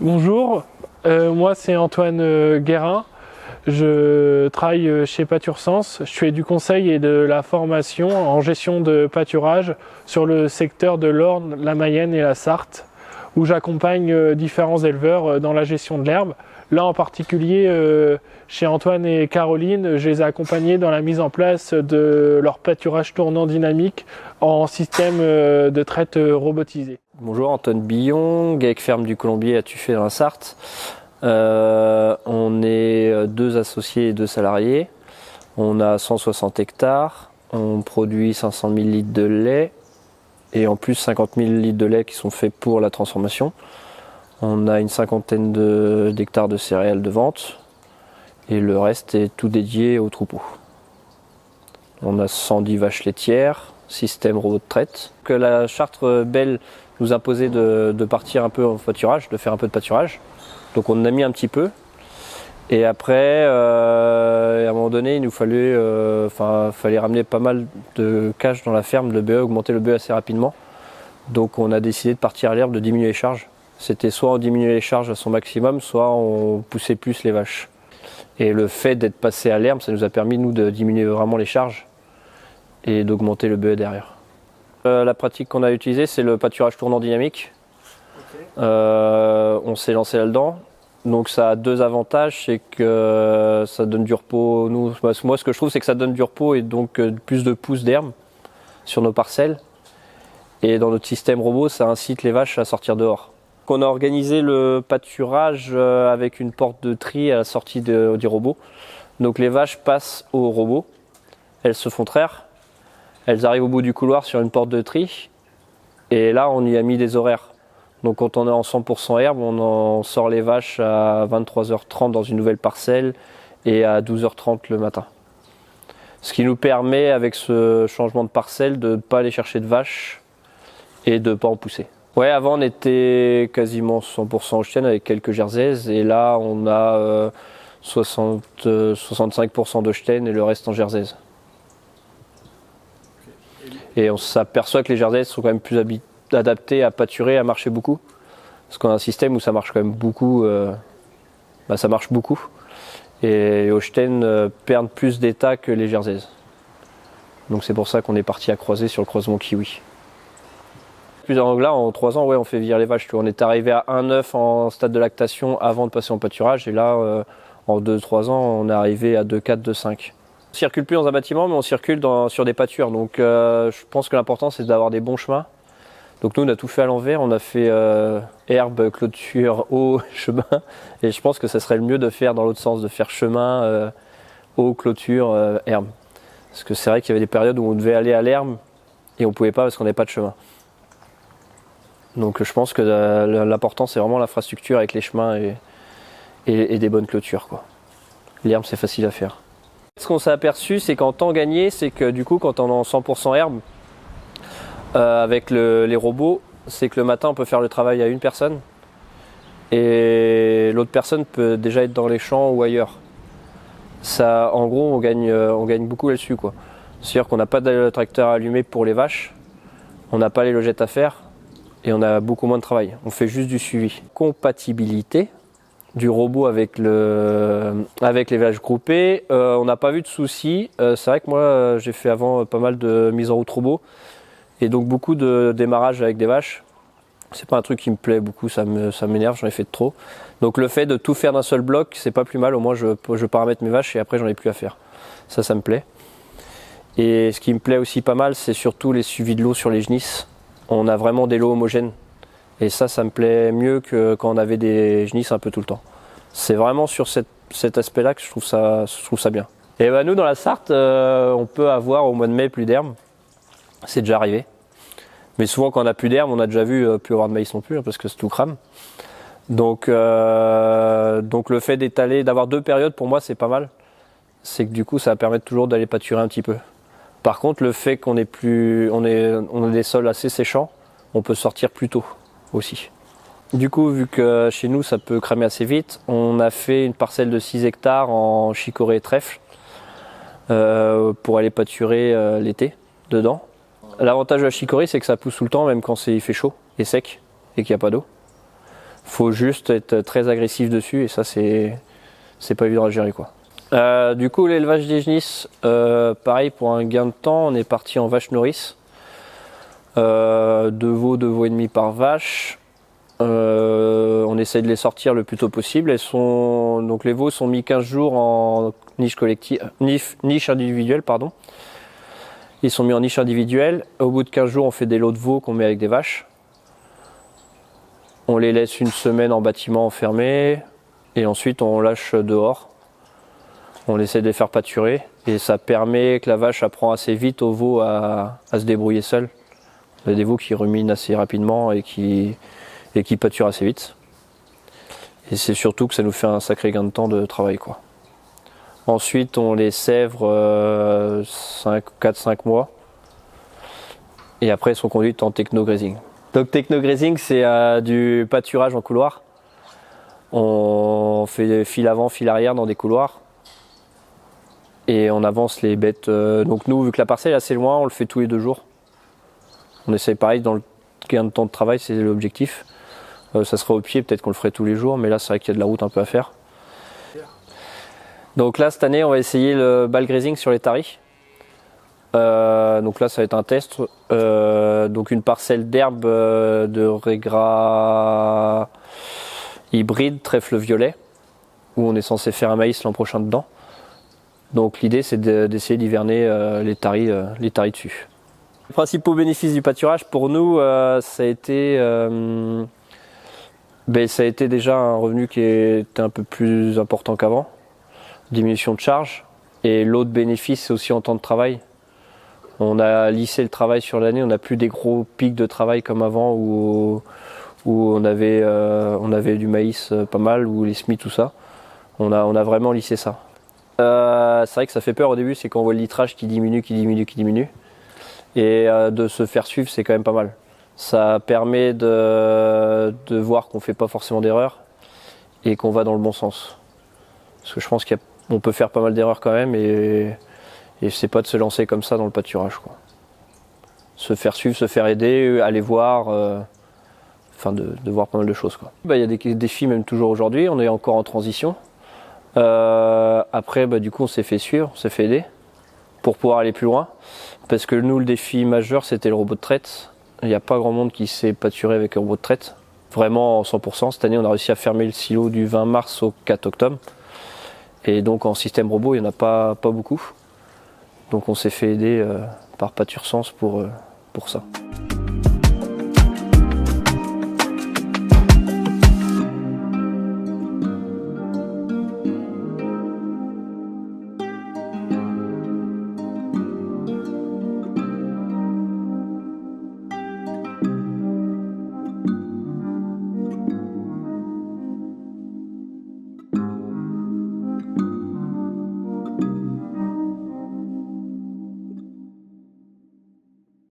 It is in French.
Bonjour, moi c'est Antoine Guérin. Je travaille chez PâtureSens. Je fais du conseil et de la formation en gestion de pâturage sur le secteur de l'Orne, la Mayenne et la Sarthe, où j'accompagne différents éleveurs dans la gestion de l'herbe. Là en particulier, chez Antoine et Caroline, je les ai accompagnés dans la mise en place de leur pâturage tournant dynamique en système de traite robotisé. Bonjour, Antoine Billon, GAEC Ferme du Colombier à Tuffet dans la Sarthe. On est 2 associés et 2 salariés. On a 160 hectares. On produit 500 000 litres de lait et en plus 50 000 litres de lait qui sont faits pour la transformation. On a une cinquantaine d'hectares de céréales de vente et le reste est tout dédié aux troupeaux. On a 110 vaches laitières, système robot de traite. Que la charte Bell nous imposait de partir un peu en pâturage, de faire un peu de pâturage. Donc on en a mis un petit peu. Et après, à un moment donné, il nous fallait ramener pas mal de cash dans la ferme, le BE, augmenter le BE assez rapidement. Donc on a décidé de partir à l'herbe, de diminuer les charges. C'était soit on diminuait les charges à son maximum, soit on poussait plus les vaches. Et le fait d'être passé à l'herbe, ça nous a permis nous de diminuer vraiment les charges et d'augmenter le BE derrière. La pratique qu'on a utilisée, c'est le pâturage tournant dynamique. Okay. On s'est lancé là-dedans. Donc ça a 2 avantages, c'est que ça donne du repos. Moi, ce que je trouve, c'est que ça donne du repos et donc plus de pousses d'herbe sur nos parcelles. Et dans notre système robot, ça incite les vaches à sortir dehors. On a organisé le pâturage avec une porte de tri à la sortie du robot. Donc les vaches passent au robot, elles se font traire, elles arrivent au bout du couloir sur une porte de tri. Et là, on y a mis des horaires. Donc quand on est en 100% herbe, on en sort les vaches à 23h30 dans une nouvelle parcelle et à 12h30 le matin. Ce qui nous permet, avec ce changement de parcelle, de ne pas aller chercher de vaches et de ne pas en pousser. Ouais, avant on était quasiment 100% holstein avec quelques jerseys et là on a 65% d'holstein et le reste en jersey. Et on s'aperçoit que les jerseys sont quand même plus adaptés à pâturer, à marcher beaucoup. Parce qu'on a un système où ça marche quand même beaucoup, ça marche beaucoup. Et les holstein perdent plus d'état que les jerseys. Donc c'est pour ça qu'on est parti à croiser sur le croisement kiwi. Donc là, en 3 ans, ouais, on fait vieillir les vaches. On est arrivé à 1,9 en stade de lactation avant de passer en pâturage. Et là, en 2-3 ans, on est arrivé à 2,4, 2,5. On ne circule plus dans un bâtiment, mais on circule sur des pâtures. Donc je pense que l'important, c'est d'avoir des bons chemins. Donc nous, on a tout fait à l'envers. On a fait herbe, clôture, eau, chemin. Et je pense que ça serait le mieux de faire dans l'autre sens, de faire chemin, eau, clôture, herbe. Parce que c'est vrai qu'il y avait des périodes où on devait aller à l'herbe et on ne pouvait pas parce qu'on n'avait pas de chemin. Donc je pense que l'important c'est vraiment l'infrastructure avec les chemins et des bonnes clôtures, quoi. L'herbe c'est facile à faire. Ce qu'on s'est aperçu, c'est qu'en temps gagné, c'est que du coup quand on est en 100% herbe, avec les robots, c'est que le matin on peut faire le travail à une personne et l'autre personne peut déjà être dans les champs ou ailleurs. Ça, en gros on gagne beaucoup là-dessus, quoi. C'est-à-dire qu'on n'a pas de tracteur allumé pour les vaches, on n'a pas les logettes à faire. Et on a beaucoup moins de travail, on fait juste du suivi. Compatibilité du robot avec les vaches groupées, on n'a pas vu de soucis. C'est vrai que moi j'ai fait avant pas mal de mise en route robot et donc beaucoup de démarrage avec des vaches. C'est pas un truc qui me plaît beaucoup, ça m'énerve, j'en ai fait de trop. Donc le fait de tout faire d'un seul bloc, c'est pas plus mal, au moins je paramètre mes vaches et après j'en ai plus à faire. Ça me plaît. Et ce qui me plaît aussi pas mal, c'est surtout les suivis de l'eau sur les genisses. On a vraiment des lots homogènes. Et ça me plaît mieux que quand on avait des genisses un peu tout le temps. C'est vraiment sur cet aspect-là que je trouve ça bien. Et nous, dans la Sarthe, on peut avoir au mois de mai plus d'herbe. C'est déjà arrivé. Mais souvent, quand on n'a plus d'herbe, on a déjà vu plus avoir de maïs non plus, parce que tout crame. Donc le fait d'étaler, d'avoir 2 périodes, pour moi, c'est pas mal. C'est que du coup, ça va permettre toujours d'aller pâturer un petit peu. Par contre, le fait qu'on ait des sols assez séchants, on peut sortir plus tôt aussi. Du coup, vu que chez nous ça peut cramer assez vite, on a fait une parcelle de 6 hectares en chicorée et trèfle pour aller pâturer l'été dedans. L'avantage de la chicorée, c'est que ça pousse tout le temps, même quand il fait chaud et sec et qu'il n'y a pas d'eau. Faut juste être très agressif dessus et ça c'est pas évident à gérer quoi. Du coup l'élevage des genisses, pareil pour un gain de temps, on est parti en vache nourrice. 2 veaux et demi par vache. On essaie de les sortir le plus tôt possible. Donc les veaux sont mis 15 jours en niche individuelle. Pardon. Ils sont mis en niche individuelle. Au bout de 15 jours, on fait des lots de veaux qu'on met avec des vaches. On les laisse une semaine en bâtiment enfermé et ensuite on lâche dehors. On essaie de les faire pâturer et ça permet que la vache apprend assez vite aux veaux à se débrouiller seul. Il y a des veaux qui ruminent assez rapidement et qui pâturent assez vite. Et c'est surtout que ça nous fait un sacré gain de temps de travail, quoi. Ensuite, on les sèvre 4-5 mois. Et après, elles sont conduites en techno-grazing. Donc techno-grazing, c'est du pâturage en couloir. On fait fil avant, fil arrière dans des couloirs. Et on avance les bêtes. Donc nous, vu que la parcelle est assez loin, on le fait tous les 2 jours. On essaie pareil, dans le gain de temps de travail, c'est l'objectif. Ça serait au pied, peut-être qu'on le ferait tous les jours, mais là c'est vrai qu'il y a de la route un peu à faire. Donc là cette année on va essayer le bale grazing sur les taris. Donc là ça va être un test. Donc une parcelle d'herbe de régras hybride, trèfle violet, où on est censé faire un maïs l'an prochain dedans. Donc l'idée c'est d'essayer d'hiverner les taris dessus. Les principaux bénéfices du pâturage pour nous, ça a été déjà un revenu qui était un peu plus important qu'avant, diminution de charge. Et l'autre bénéfice, c'est aussi en temps de travail. On a lissé le travail sur l'année, on n'a plus des gros pics de travail comme avant où on avait du maïs pas mal, ou les semis, tout ça. On a vraiment lissé ça. C'est vrai que ça fait peur au début, c'est qu'on voit le litrage qui diminue. Et de se faire suivre, c'est quand même pas mal. Ça permet de voir qu'on ne fait pas forcément d'erreurs et qu'on va dans le bon sens. Parce que je pense qu'on peut faire pas mal d'erreurs quand même et c'est pas de se lancer comme ça dans le pâturage, quoi. Se faire suivre, se faire aider, aller voir, de voir pas mal de choses, quoi. Il y a des défis même toujours aujourd'hui, on est encore en transition. Après, du coup, on s'est fait suivre, on s'est fait aider pour pouvoir aller plus loin. Parce que nous, le défi majeur, c'était le robot de traite. Il n'y a pas grand monde qui sait pâturer avec un robot de traite. Vraiment en 100%. Cette année, on a réussi à fermer le silo du 20 mars au 4 octobre. Et donc en système robot, il n'y en a pas beaucoup. Donc on s'est fait aider par PâtureSense pour ça.